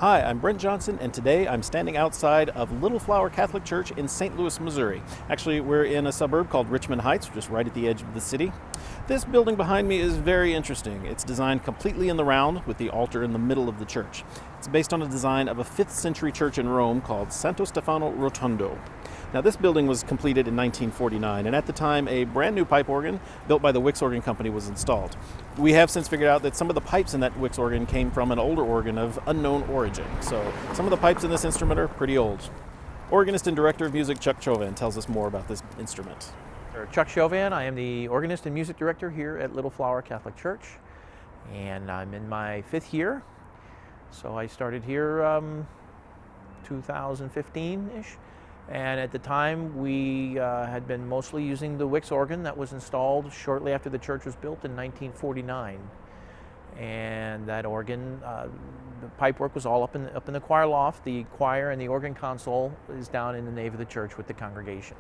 Hi, I'm Brent Johnson, and today I'm standing outside of Little Flower Catholic Church in St. Louis, Missouri. Actually, we're in a suburb called Richmond Heights, just right at the edge of the city. This building behind me is very interesting. It's designed completely in the round, with the altar in the middle of the church. It's based on a design of a 5th century church in Rome called Santo Stefano Rotondo. Now, this building was completed in 1949, and at the time, a brand new pipe organ built by the Wix Organ Company was installed. We have since figured out that some of the pipes in that Wix organ came from an older organ of unknown origin, so some of the pipes in this instrument are pretty old. Organist and director of music Chuck Chauvin tells us more about this instrument. Chuck Chauvin. I am the organist and music director here at Little Flower Catholic Church, and I'm in my 5th year. So I started here 2015-ish. And at the time, we had been mostly using the Wix organ that was installed shortly after the church was built in 1949. And that organ, the pipework was all up in the choir loft. The choir and the organ console is down in the nave of the church with the congregation.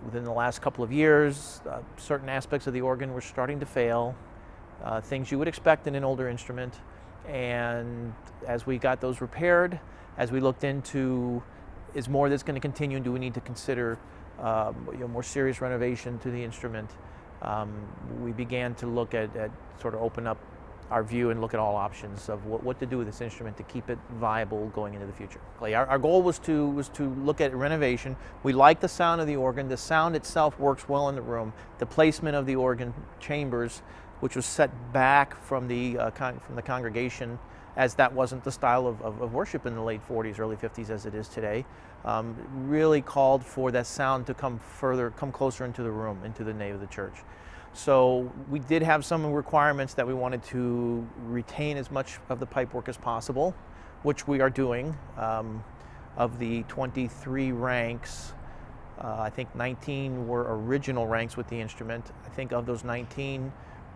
Within the last couple of years, certain aspects of the organ were starting to fail, things you would expect in an older instrument. And as we got those repaired, as we looked into is more that's going to continue, and do we need to consider more serious renovation to the instrument? We began to look at sort of open up our view and look at all options of what to do with this instrument to keep it viable going into the future. Our goal was to look at renovation. We like the sound of the organ. The sound itself works well in the room. The placement of the organ chambers, which was set back from the congregation, as that wasn't the style of worship in the late 40s, early 50s as it is today, really called for that sound to come closer into the room, into the nave of the church. So we did have some requirements that we wanted to retain as much of the pipework as possible, which we are doing. Of the 23 ranks, I think 19 were original ranks with the instrument. I think of those 19,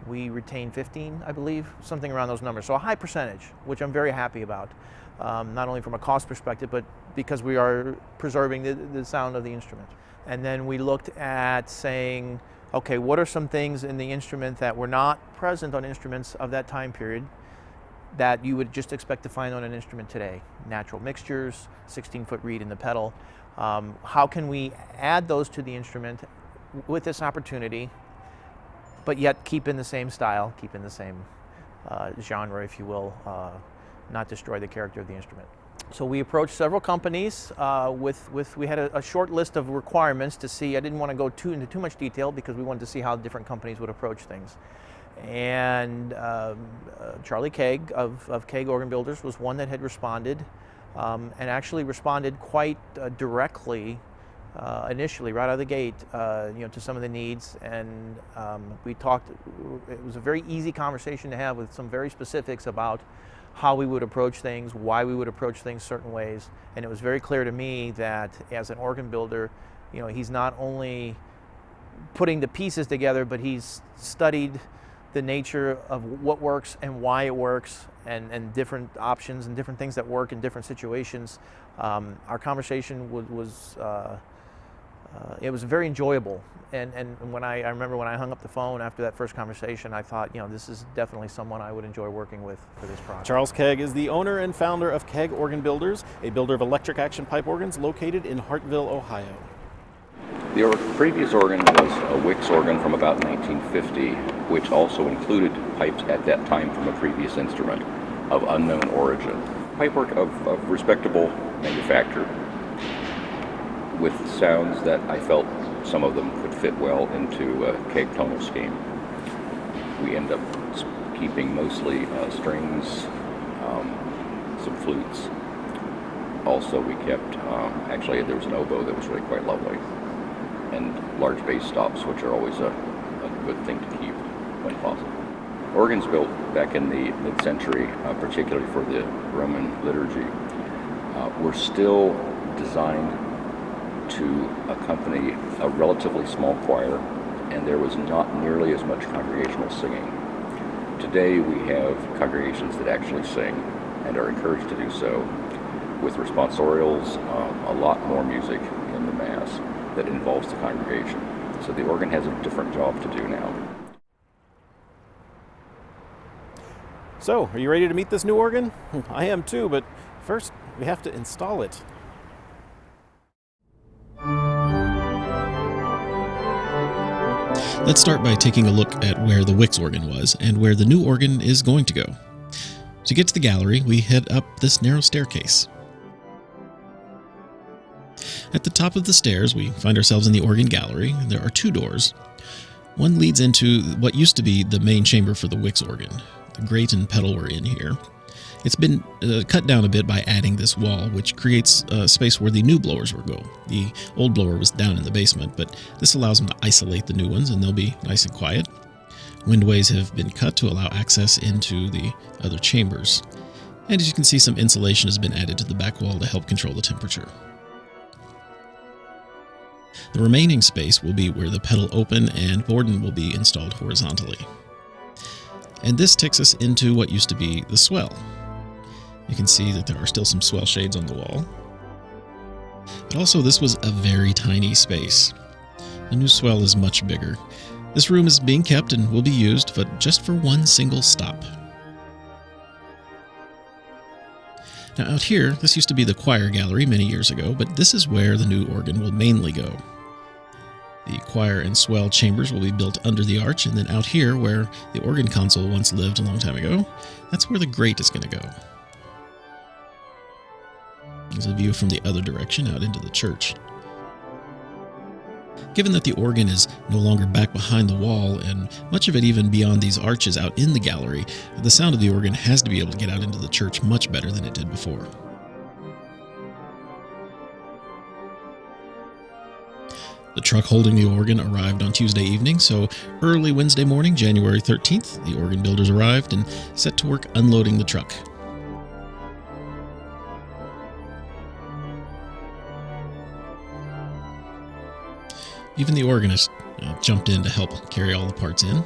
we retained 15, I believe, something around those numbers. So a high percentage, which I'm very happy about, not only from a cost perspective, but because we are preserving the sound of the instrument. And then we looked at saying, okay, what are some things in the instrument that were not present on instruments of that time period that you would just expect to find on an instrument today? Natural mixtures, 16-foot reed in the pedal. How can we add those to the instrument with this opportunity, but yet keep in the same style, keep in the same genre, if you will, not destroy the character of the instrument. So we approached several companies we had a short list of requirements to see. I didn't want to go into too much detail because we wanted to see how different companies would approach things. And Charlie Kegg of Kegg Organ Builders was one that had responded, and actually responded quite directly initially, right out of the gate, to some of the needs. And we talked. It was a very easy conversation to have with some very specifics about how we would approach things, why we would approach things certain ways. And it was very clear to me that as an organ builder, he's not only putting the pieces together, but he's studied the nature of what works and why it works, and different options and different things that work in different situations. Our conversation was very enjoyable. And when I remember when I hung up the phone after that first conversation, I thought, this is definitely someone I would enjoy working with for this project. Charles Kegg is the owner and founder of Kegg Organ Builders, a builder of electric action pipe organs located in Hartville, Ohio. The previous organ was a Wix organ from about 1950, which also included pipes at that time from a previous instrument of unknown origin. Pipework of respectable manufacture, with sounds that I felt some of them could fit well into a Kegg tonal scheme. We end up keeping mostly strings, some flutes. Also we kept, actually there was an oboe that was really quite lovely, and large bass stops, which are always a good thing to keep when possible. Organs built back in the mid-century, particularly for the Roman liturgy, were still designed to accompany a relatively small choir, and there was not nearly as much congregational singing. Today we have congregations that actually sing and are encouraged to do so, with responsorials, a lot more music in the Mass that involves the congregation. So the organ has a different job to do now. So, are you ready to meet this new organ? I am too, but first we have to install it. Let's start by taking a look at where the Wix organ was and where the new organ is going to go. To get to the gallery, we head up this narrow staircase. At the top of the stairs, we find ourselves in the organ gallery. There are two doors. One leads into what used to be the main chamber for the Wix organ. The grate and pedal were in here. It's been cut down a bit by adding this wall, which creates a space where the new blowers will go. The old blower was down in the basement, but this allows them to isolate the new ones, and they'll be nice and quiet. Windways have been cut to allow access into the other chambers. And as you can see, some insulation has been added to the back wall to help control the temperature. The remaining space will be where the pedal open and Borden will be installed horizontally. And this takes us into what used to be the swell. You can see that there are still some swell shades on the wall. But also, this was a very tiny space. The new swell is much bigger. This room is being kept and will be used, but just for one single stop. Now out here, this used to be the choir gallery many years ago, but this is where the new organ will mainly go. The choir and swell chambers will be built under the arch, and then out here, where the organ console once lived a long time ago, that's where the grate is going to go. There's a view from the other direction out into the church. Given that the organ is no longer back behind the wall, and much of it even beyond these arches out in the gallery, the sound of the organ has to be able to get out into the church much better than it did before. The truck holding the organ arrived on Tuesday evening, so early Wednesday morning, January 13th, the organ builders arrived and set to work unloading the truck. Even the organist jumped in to help carry all the parts in.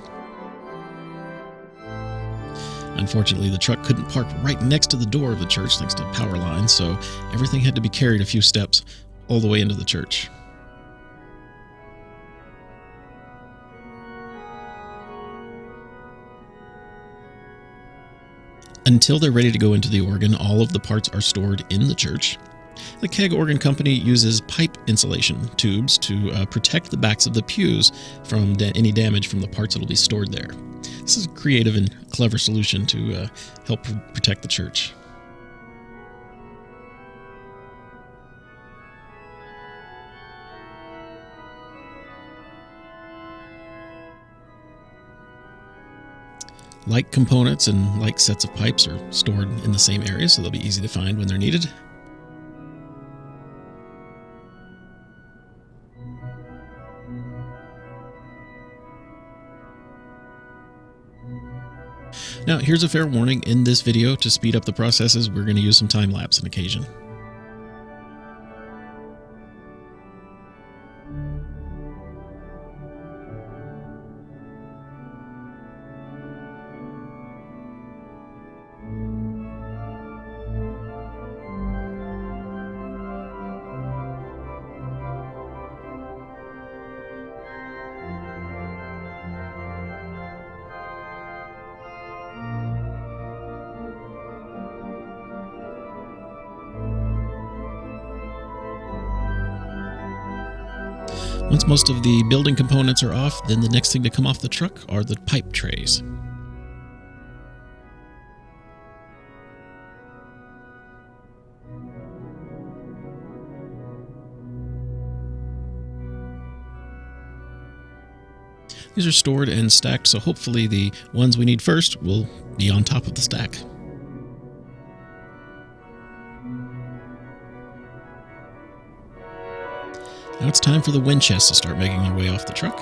Unfortunately, the truck couldn't park right next to the door of the church thanks to power lines, so everything had to be carried a few steps all the way into the church. Until they're ready to go into the organ, all of the parts are stored in the church. The Kegg Organ Company uses pipe insulation tubes to protect the backs of the pews from any damage from the parts that will be stored there. This is a creative and clever solution to help protect the church. Like components and like sets of pipes are stored in the same area, so they'll be easy to find when they're needed. Now, here's a fair warning. In this video, to speed up the processes, we're going to use some time-lapse on occasion. Once most of the building components are off, then the next thing to come off the truck are the pipe trays. These are stored and stacked, so hopefully the ones we need first will be on top of the stack. Now it's time for the wind chests to start making their way off the truck.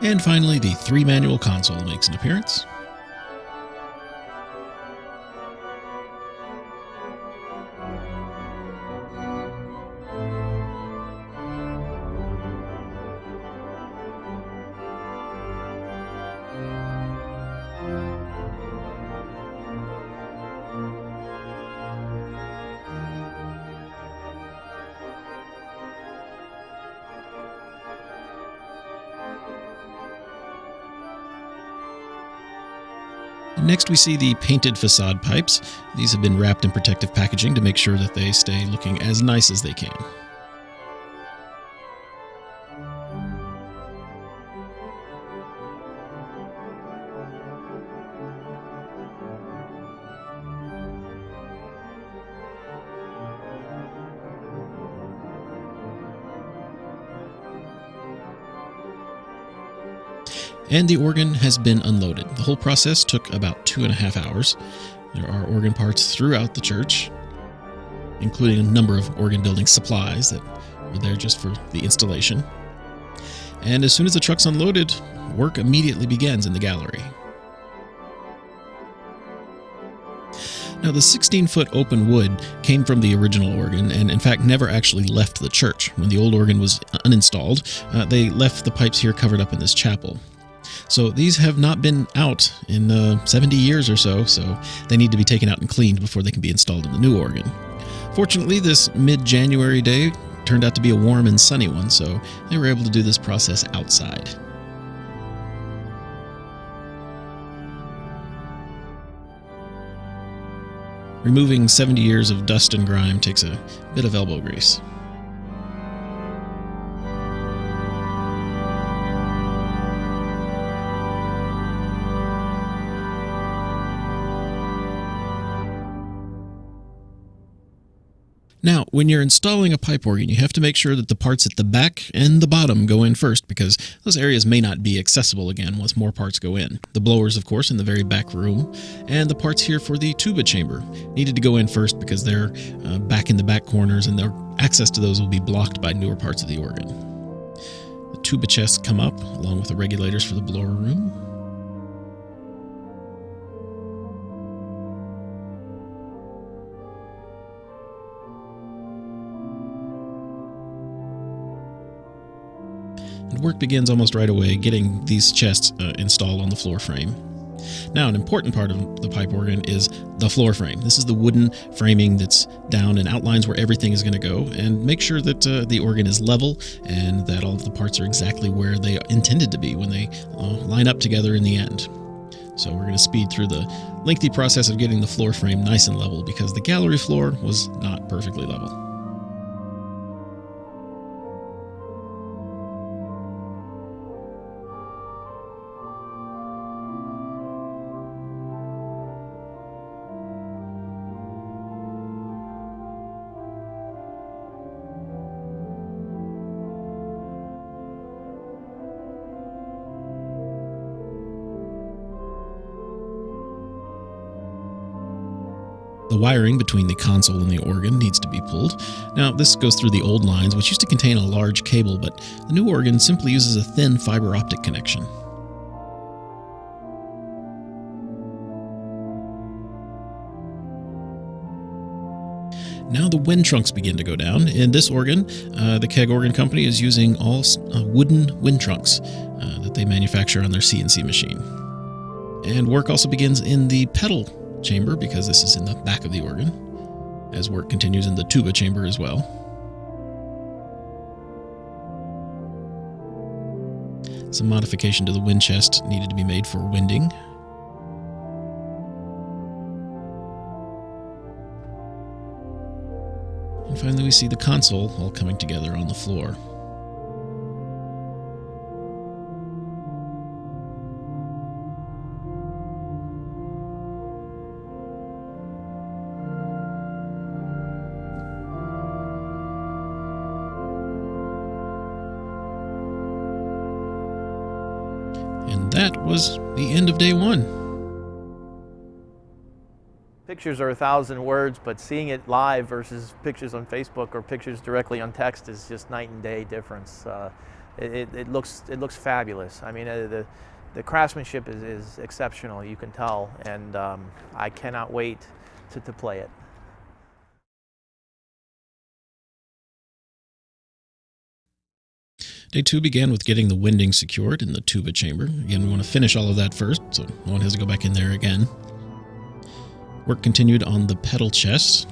And finally, the 3-manual console makes an appearance. Next, we see the painted facade pipes. These have been wrapped in protective packaging to make sure that they stay looking as nice as they can. And the organ has been unloaded. The whole process took about 2.5 hours. There are organ parts throughout the church, including a number of organ building supplies that were there just for the installation. And as soon as the truck's unloaded, work immediately begins in the gallery. Now, the 16-foot open wood came from the original organ and, in fact, never actually left the church. When the old organ was uninstalled, they left the pipes here covered up in this chapel. So these have not been out in 70 years or so they need to be taken out and cleaned before they can be installed in the new organ. Fortunately, this mid-January day turned out to be a warm and sunny one, so they were able to do this process outside. Removing 70 years of dust and grime takes a bit of elbow grease. Now, when you're installing a pipe organ, you have to make sure that the parts at the back and the bottom go in first, because those areas may not be accessible again once more parts go in. The blowers, of course, in the very back room, and the parts here for the tuba chamber needed to go in first because they're back in the back corners, and their access to those will be blocked by newer parts of the organ. The tuba chests come up, along with the regulators for the blower room. And work begins almost right away getting these chests installed on the floor frame. Now, an important part of the pipe organ is the floor frame. This is the wooden framing that's down and outlines where everything is going to go, and make sure that the organ is level and that all of the parts are exactly where they intended to be when they line up together in the end. So we're going to speed through the lengthy process of getting the floor frame nice and level, because the gallery floor was not perfectly level. The wiring between the console and the organ needs to be pulled. Now, this goes through the old lines, which used to contain a large cable, but the new organ simply uses a thin fiber optic connection. Now the wind trunks begin to go down. In this organ, the Kegg Organ Company is using all wooden wind trunks that they manufacture on their CNC machine. And work also begins in the pedal chamber, because this is in the back of the organ, as work continues in the tuba chamber as well. Some modification to the wind chest needed to be made for winding. And finally, we see the console all coming together on the floor. And that was the end of day one. Pictures are 1,000 words, but seeing it live versus pictures on Facebook or pictures directly on text is just night and day difference. It looks fabulous. I mean, the craftsmanship is exceptional, you can tell, and I cannot wait to play it. Day two began with getting the winding secured in the tuba chamber. Again, we want to finish all of that first, so no one has to go back in there again. Work continued on the pedal chests.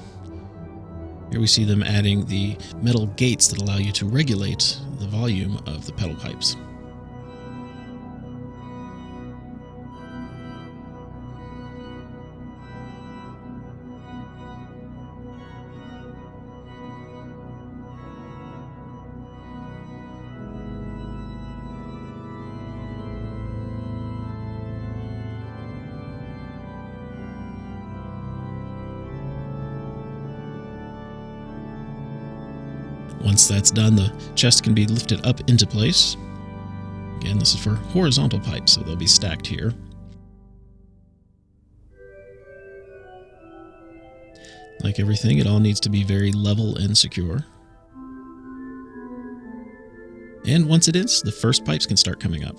Here we see them adding the metal gates that allow you to regulate the volume of the pedal pipes. Once that's done, the chest can be lifted up into place. Again, this is for horizontal pipes, so they'll be stacked here. Like everything, it all needs to be very level and secure. And once it is, the first pipes can start coming up.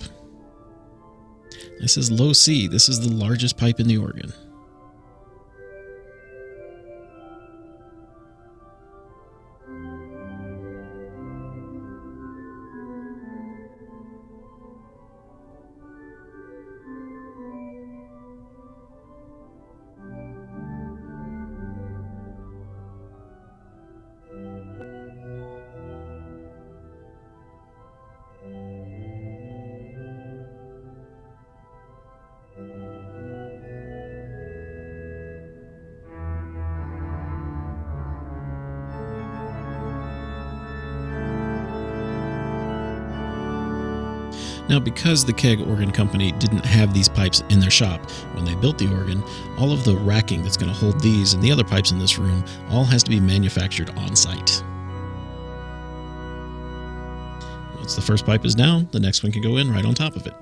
This is low C. This is the largest pipe in the organ. Now, because the Kegg Organ Company didn't have these pipes in their shop when they built the organ, all of the racking that's going to hold these and the other pipes in this room all has to be manufactured on site. Once the first pipe is down, the next one can go in right on top of it.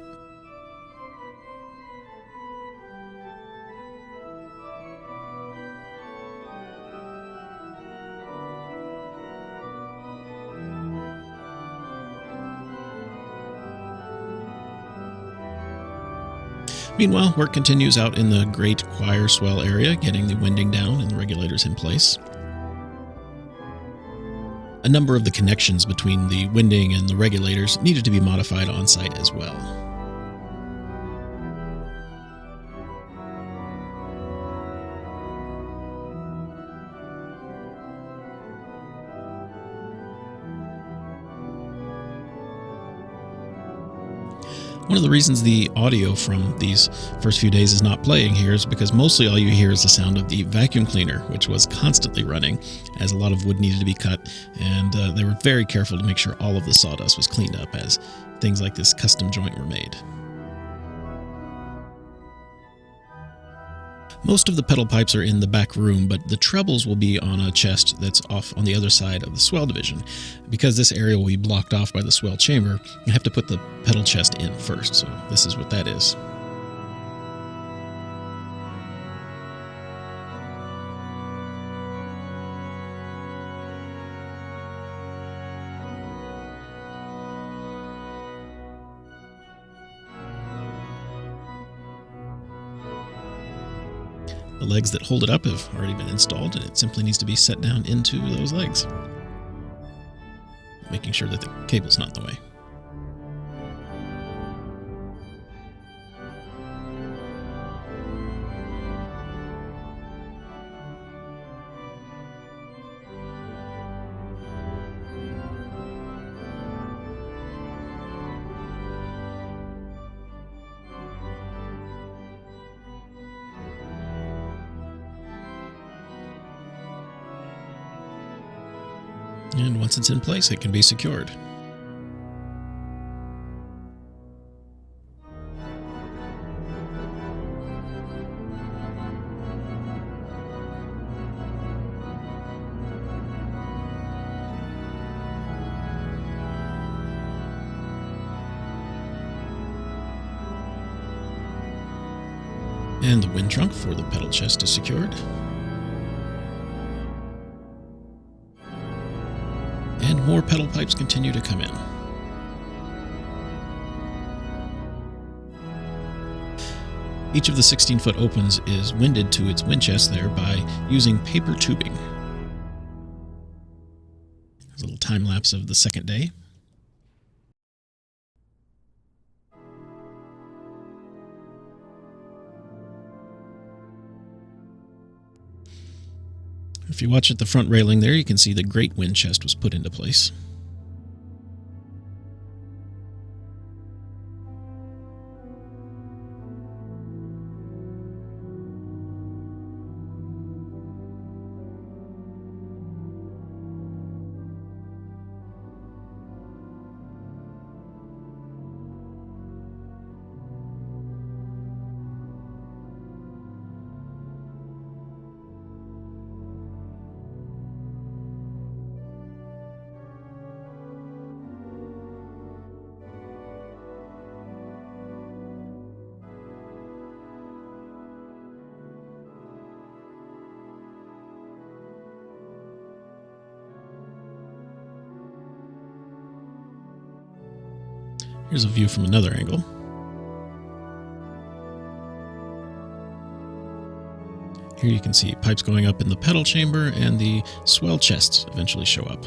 Meanwhile, work continues out in the great choir swell area, getting the winding down and the regulators in place. A number of the connections between the winding and the regulators needed to be modified on site as well. One of the reasons the audio from these first few days is not playing here is because mostly all you hear is the sound of the vacuum cleaner, which was constantly running as a lot of wood needed to be cut, and they were very careful to make sure all of the sawdust was cleaned up as things like this custom joint were made. Most of the pedal pipes are in the back room, but the trebles will be on a chest that's off on the other side of the swell division. Because this area will be blocked off by the swell chamber, you have to put the pedal chest in first, so this is what that is. The legs that hold it up have already been installed, and it simply needs to be set down into those legs, making sure that the cable's not in the way. And once it's in place, it can be secured. And the wind trunk for the pedal chest is secured. And more pedal pipes continue to come in. Each of the 16-foot opens is winded to its wind chest there by using paper tubing. There's a little time lapse of the second day. If you watch at the front railing there, you can see the great wind chest was put into place. Here's a view from another angle. Here you can see pipes going up in the pedal chamber, and the swell chests eventually show up.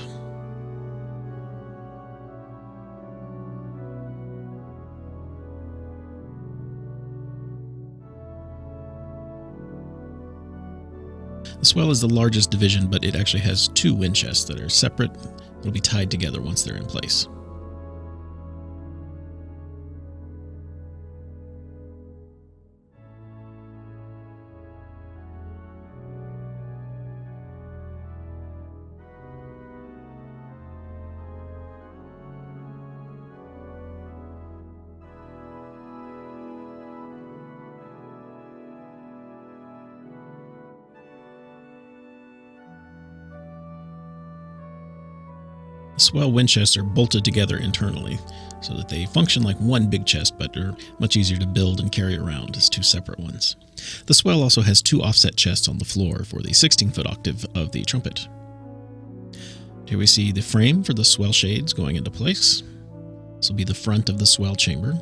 The swell is the largest division, but it actually has two wind chests that are separate. They'll be tied together once they're in place. The swell wind chests are bolted together internally so that they function like one big chest, but are much easier to build and carry around as two separate ones. The swell also has two offset chests on the floor for the 16-foot octave of the trumpet. Here we see the frame for the swell shades going into place. This will be the front of the swell chamber.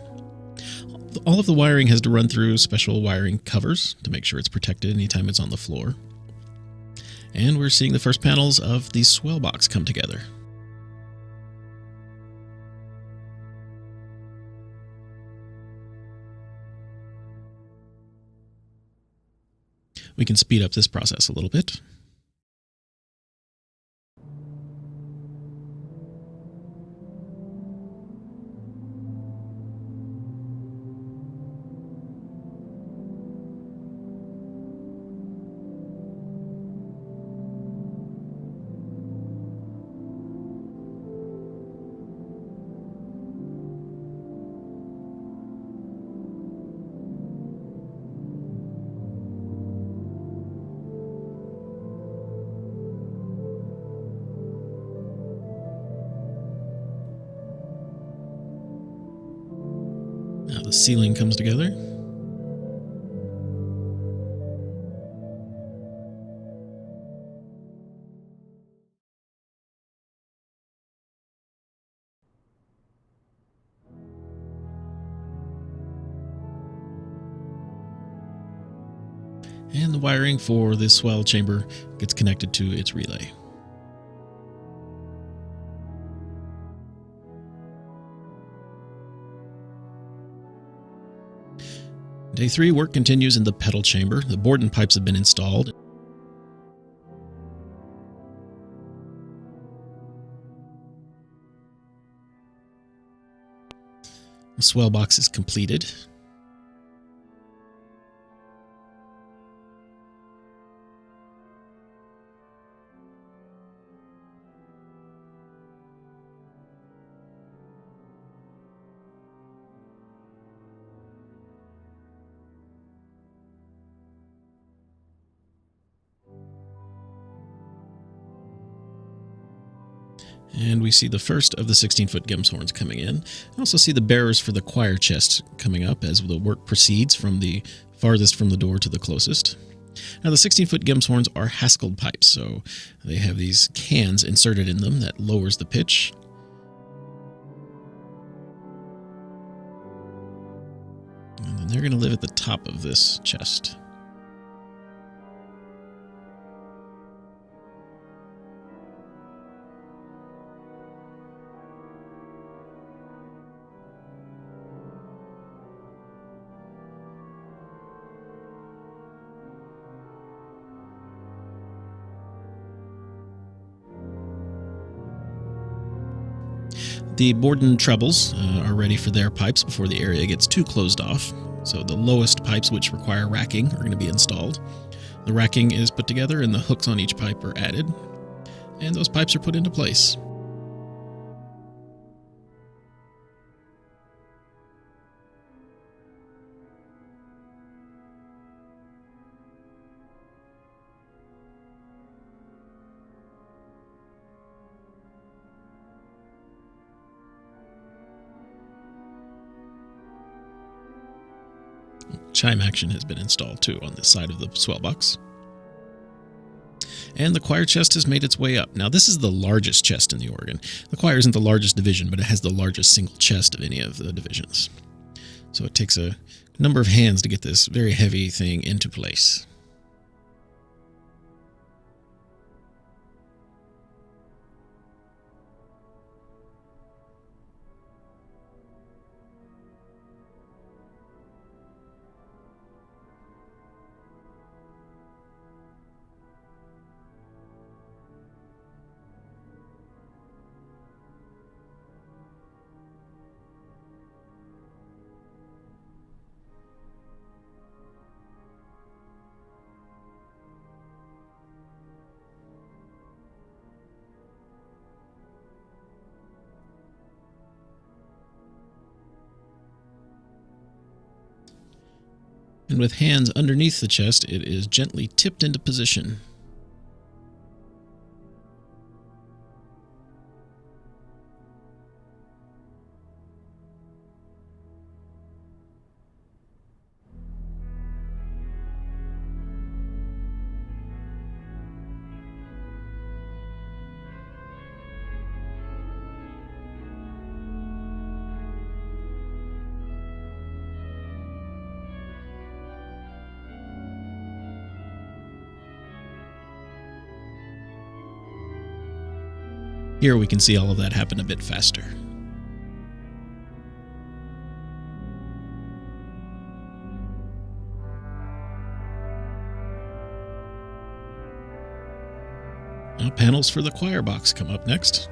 All of the wiring has to run through special wiring covers to make sure it's protected anytime it's on the floor. And we're seeing the first panels of the swell box come together. We can speed up this process a little bit. Now the ceiling comes together. And the wiring for this swell chamber gets connected to its relay. Day 3 work continues in the pedal chamber. The board and pipes have been installed. The swell box is completed. And we see the first of the 16-foot Gims horns coming in. I also see the bearers for the choir chest coming up as the work proceeds from the farthest from the door to the closest. Now the 16-foot Gims horns are Haskelled pipes, so they have these cans inserted in them that lowers the pitch. And then they're going to live at the top of this chest. The Borden trebles are ready for their pipes before the area gets too closed off. So the lowest pipes, which require racking, are going to be installed. The racking is put together and the hooks on each pipe are added. And those pipes are put into place. Chime action has been installed too on this side of the swell box. and the choir chest has made its way up. Now, this is the largest chest in the organ. The choir isn't the largest division, but it has the largest single chest of any of the divisions. So it takes a number of hands to get this very heavy thing into place. And with hands underneath the chest, it is gently tipped into position. Here we can see all of that happen a bit faster. Now panels for the choir box come up next.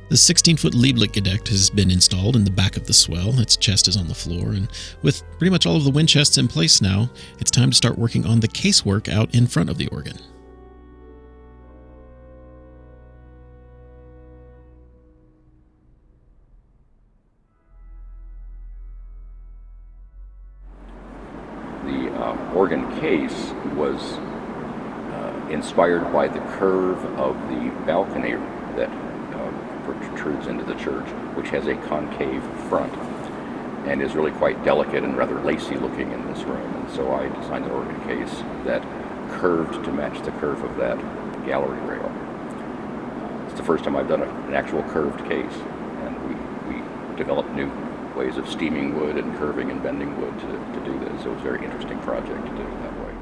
The 16-foot Lieblich has been installed in the back of the swell. Its chest is on the floor, and with pretty much all of the wind chests in place now, it's time to start working on the casework out in front of the organ. The organ case was inspired by the curve of the balcony that protrudes into the church, which has a concave front and is really quite delicate and rather lacy looking in this room. And so I designed an organ case that curved to match the curve of that gallery rail. It's the first time I've done an actual curved case, and we developed new ways of steaming wood and curving and bending wood to do this. So it was a very interesting project to do it that way.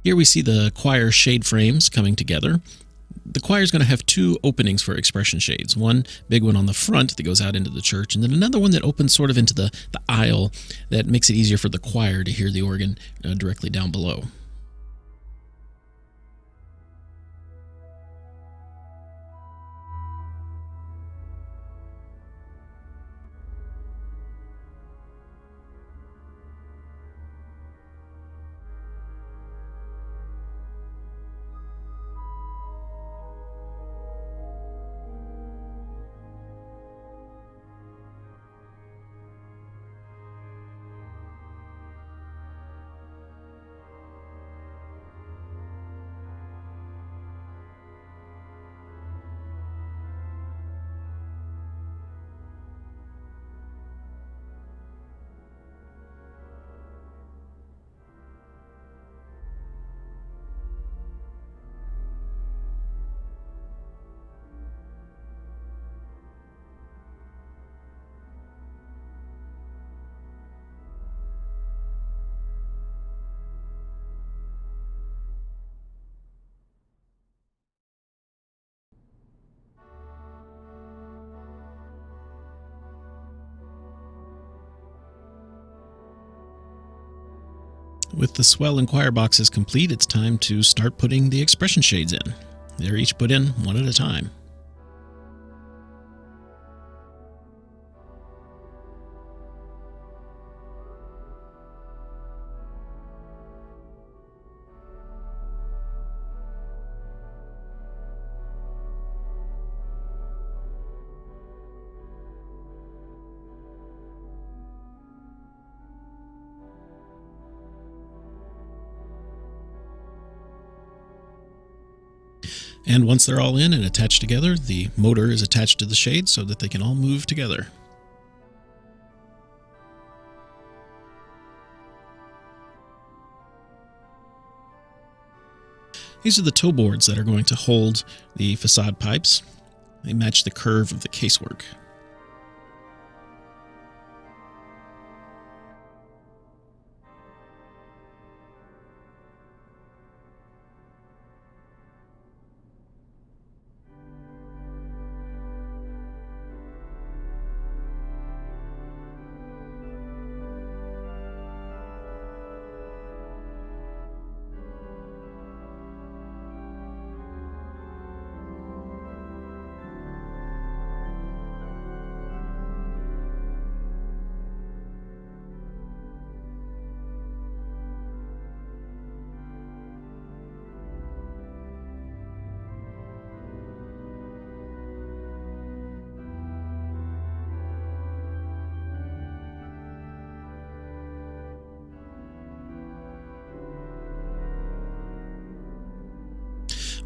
Here we see the choir shade frames coming together. The choir is going to have two openings for expression shades. One big one on the front that goes out into the church, and then another one that opens sort of into the aisle that makes it easier for the choir to hear the organ directly down below. With the swell and choir boxes complete, it's time to start putting the expression shades in. They're each put in one at a time. And once they're all in and attached together, the motor is attached to the shade so that they can all move together. These are the toe boards that are going to hold the facade pipes. They match the curve of the casework.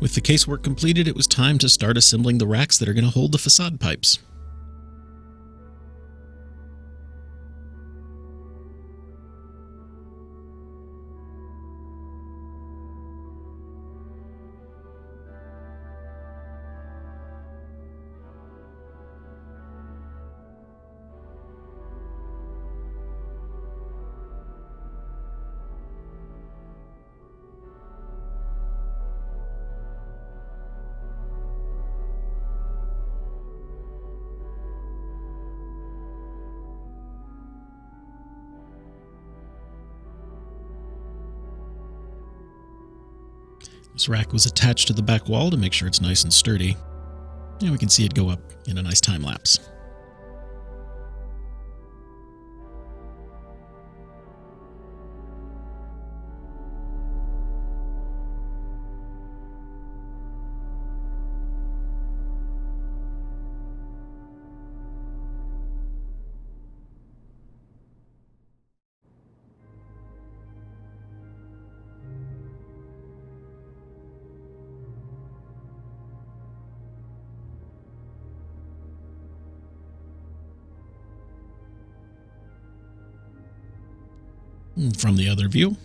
With the casework completed, it was time to start assembling the racks that are going to hold the facade pipes. This rack was attached to the back wall to make sure it's nice and sturdy. And we can see it go up in a nice time lapse. From the other view,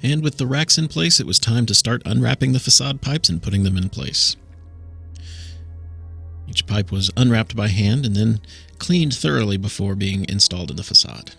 and with the racks in place, it was time to start unwrapping the facade pipes and putting them in place. Each pipe was unwrapped by hand and then cleaned thoroughly before being installed in the facade.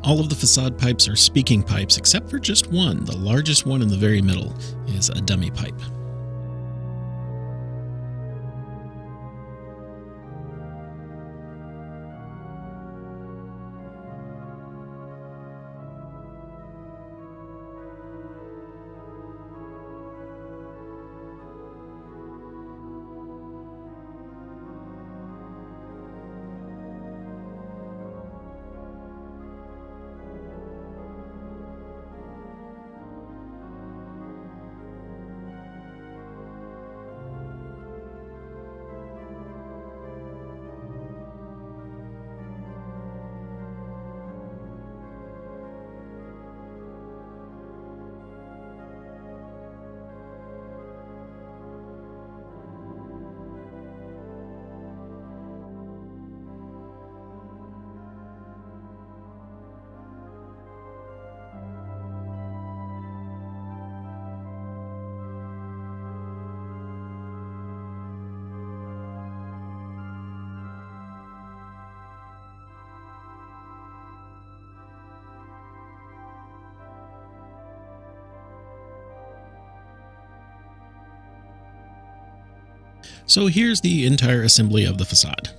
All of the facade pipes are speaking pipes except for just one. The largest one in the very middle is a dummy pipe. So here's the entire assembly of the facade.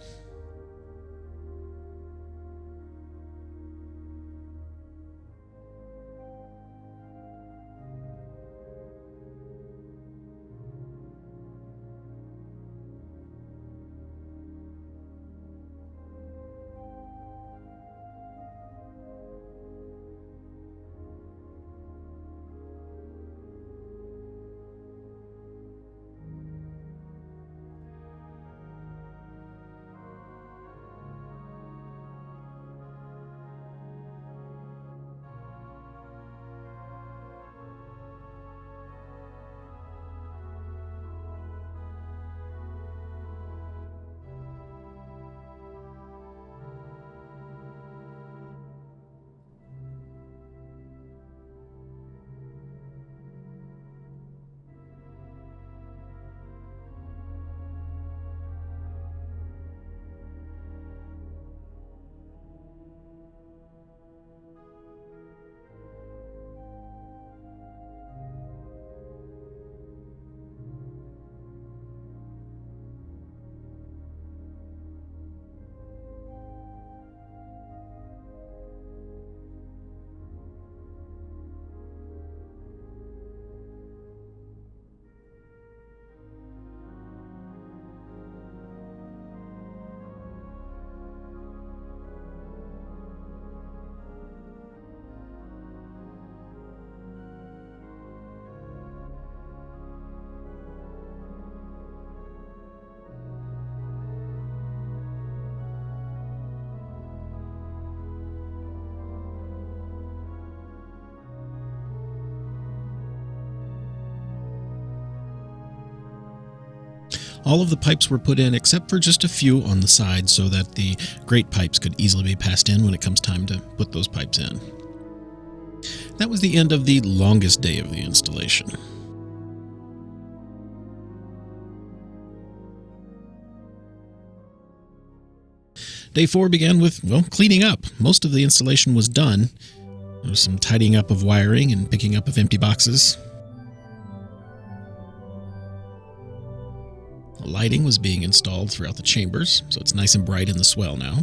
All of the pipes were put in except for just a few on the side so that the grate pipes could easily be passed in when it comes time to put those pipes in. That was the end of the longest day of the installation. Day 4 began with, well, cleaning up. Most of the installation was done. There was some tidying up of wiring and picking up of empty boxes. Lighting was being installed throughout the chambers, so it's nice and bright in the swell now.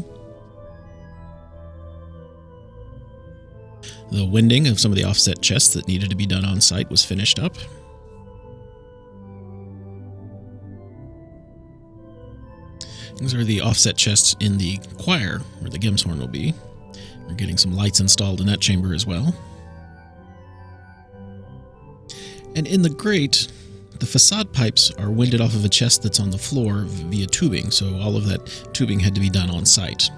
The winding of some of the offset chests that needed to be done on site was finished up. These are the offset chests in the choir, where the Gims horn will be. We're getting some lights installed in that chamber as well. And in the grate, the facade pipes are winded off of a chest that's on the floor via tubing, so all of that tubing had to be done on site.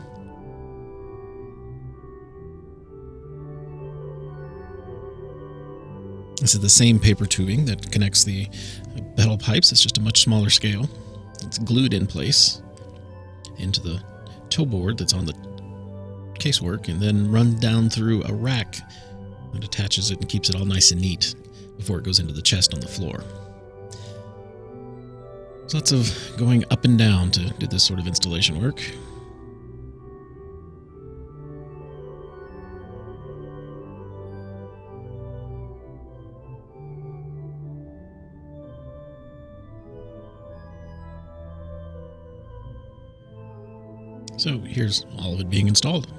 This is the same paper tubing that connects the metal pipes. It's just a much smaller scale. It's glued in place into the toe board that's on the casework and then run down through a rack that attaches it and keeps it all nice and neat before it goes into the chest on the floor. So lots of going up and down to do this sort of installation work. So here's all of it being installed.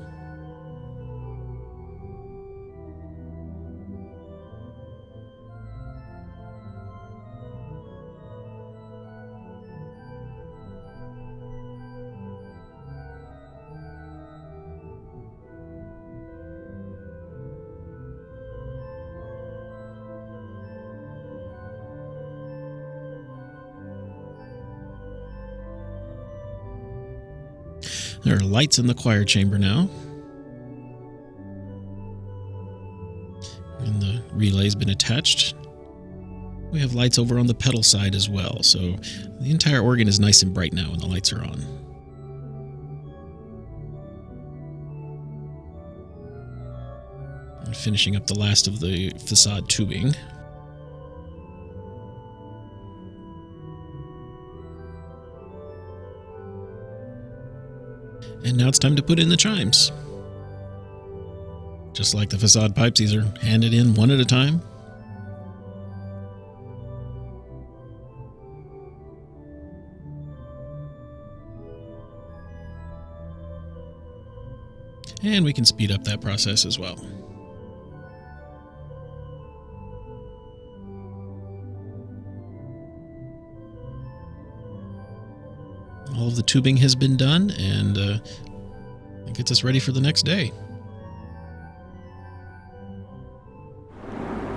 There are lights in the choir chamber now. And the relay's been attached. We have lights over on the pedal side as well, so the entire organ is nice and bright now when the lights are on. And finishing up the last of the facade tubing. And now it's time to put in the chimes. Just like the facade pipes, these are handed in one at a time. And we can speed up that process as well. All of the tubing has been done, and it gets us ready for the next day.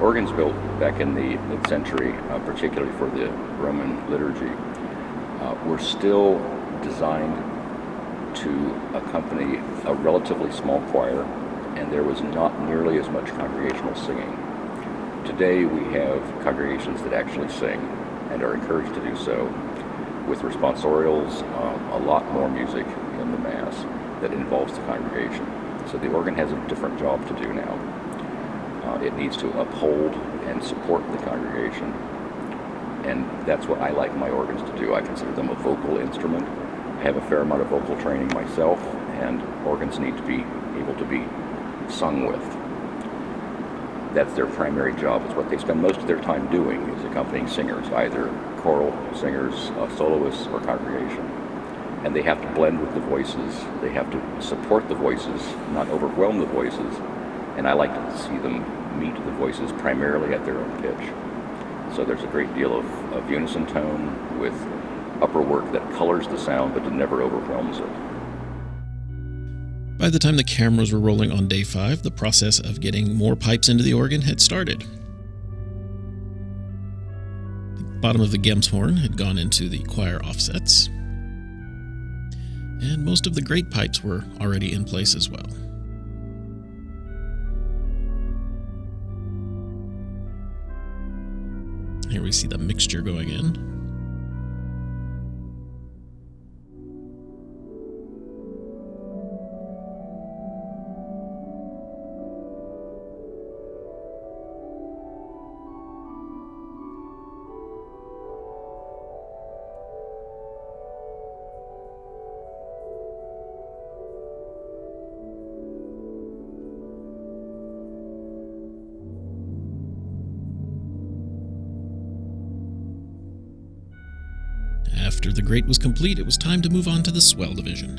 Organs built back in the mid-century, particularly for the Roman liturgy, were still designed to accompany a relatively small choir, and there was not nearly as much congregational singing. Today we have congregations that actually sing and are encouraged to do so, with responsorials, a lot more music in the Mass that involves the congregation. So the organ has a different job to do now. It needs to uphold and support the congregation, and that's what I like my organs to do. I consider them a vocal instrument. I have a fair amount of vocal training myself, and organs need to be able to be sung with. That's their primary job. It's what they spend most of their time doing, is accompanying singers, either choral singers, soloists, or congregation. And they have to blend with the voices. They have to support the voices, not overwhelm the voices. And I like to see them meet the voices primarily at their own pitch. So there's a great deal of unison tone with upper work that colors the sound but never overwhelms it. By the time the cameras were rolling on day 5, the process of getting more pipes into the organ had started. The bottom of the Gemshorn had gone into the choir offsets, and most of the grate pipes were already in place as well. Here we see the mixture going in. After the grate was complete, it was time to move on to the swell division.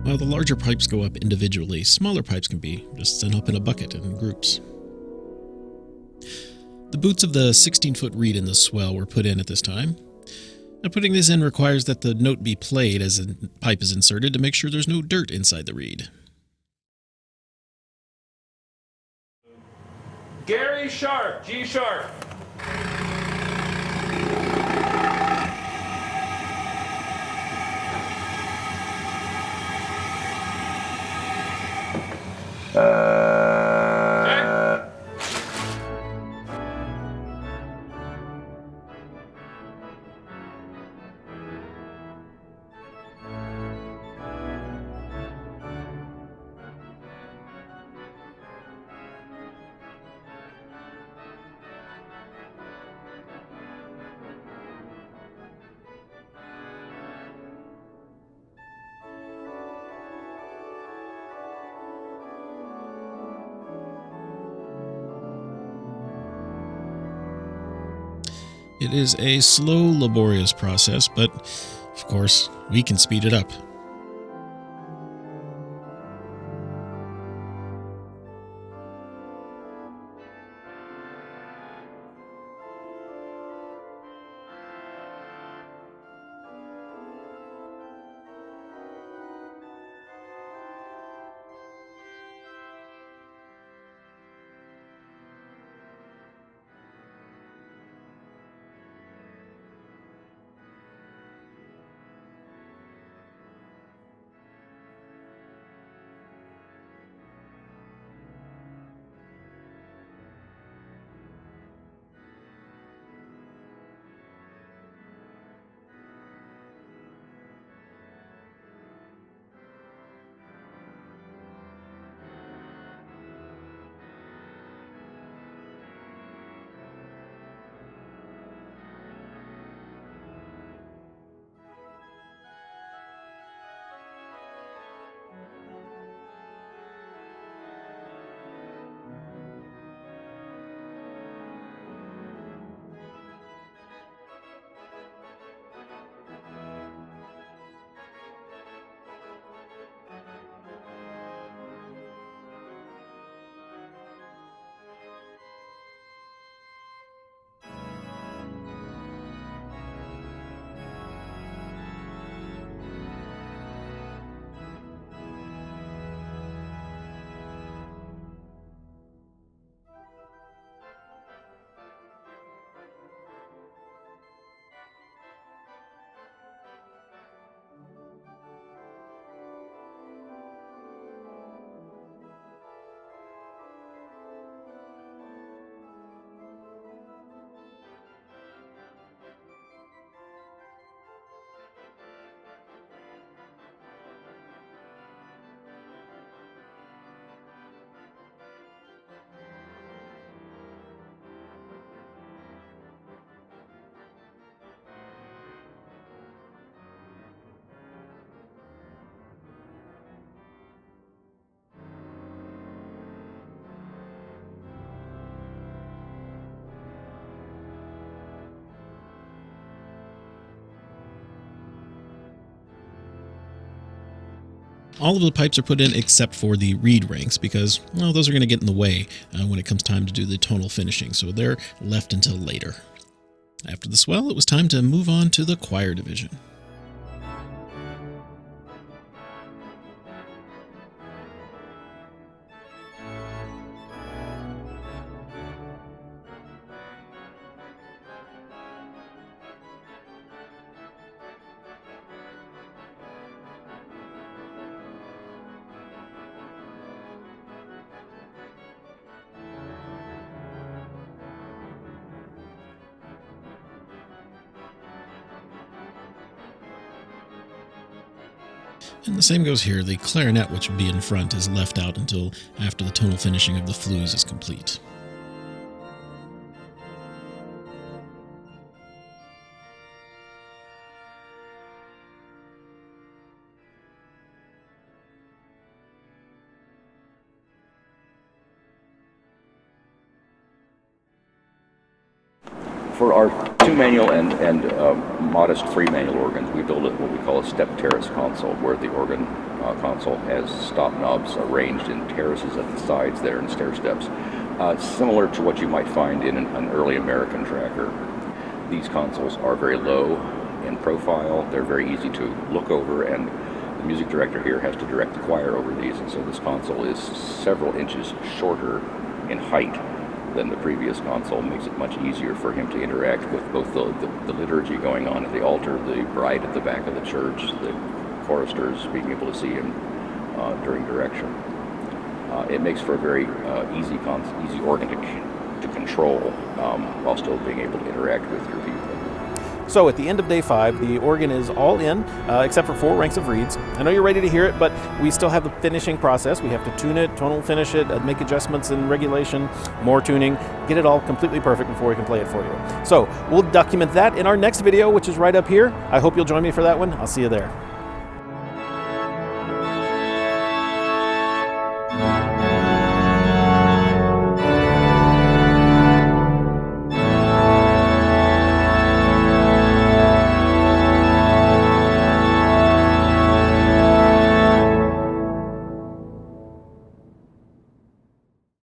While the larger pipes go up individually, smaller pipes can be just sent up in a bucket in groups. The boots of the 16-foot reed in the swell were put in at this time. Now, putting this in requires that the note be played as a pipe is inserted to make sure there's no dirt inside the reed. Gary sharp, G sharp. It is a slow, laborious process, but of course, we can speed it up. All of the pipes are put in except for the reed ranks because, well, those are going to get in the way when it comes time to do the tonal finishing, so they're left until later. After the swell, it was time to move on to the choir division. And the same goes here. The clarinet, which would be in front, is left out until after the tonal finishing of the flues is complete. For our two manual and modest three manual organs, we build what we call a step terrace console, where the organ console has stop knobs arranged in terraces at the sides there and stair steps, similar to what you might find in an early American tracker. These consoles are very low in profile, they're very easy to look over, and the music director here has to direct the choir over these, and so this console is several inches shorter in height than the previous console. Makes it much easier for him to interact with both the liturgy going on at the altar, the bride at the back of the church, the choristers being able to see him during direction. It makes for a very easy organ to control while still being able to interact with your people. So at the end of day 5, the organ is all in, except for 4 ranks of reeds. I know you're ready to hear it, but we still have the finishing process. We have to tune it, tonal finish it, make adjustments in regulation, more tuning, get it all completely perfect before we can play it for you. So we'll document that in our next video, which is right up here. I hope you'll join me for that one. I'll see you there.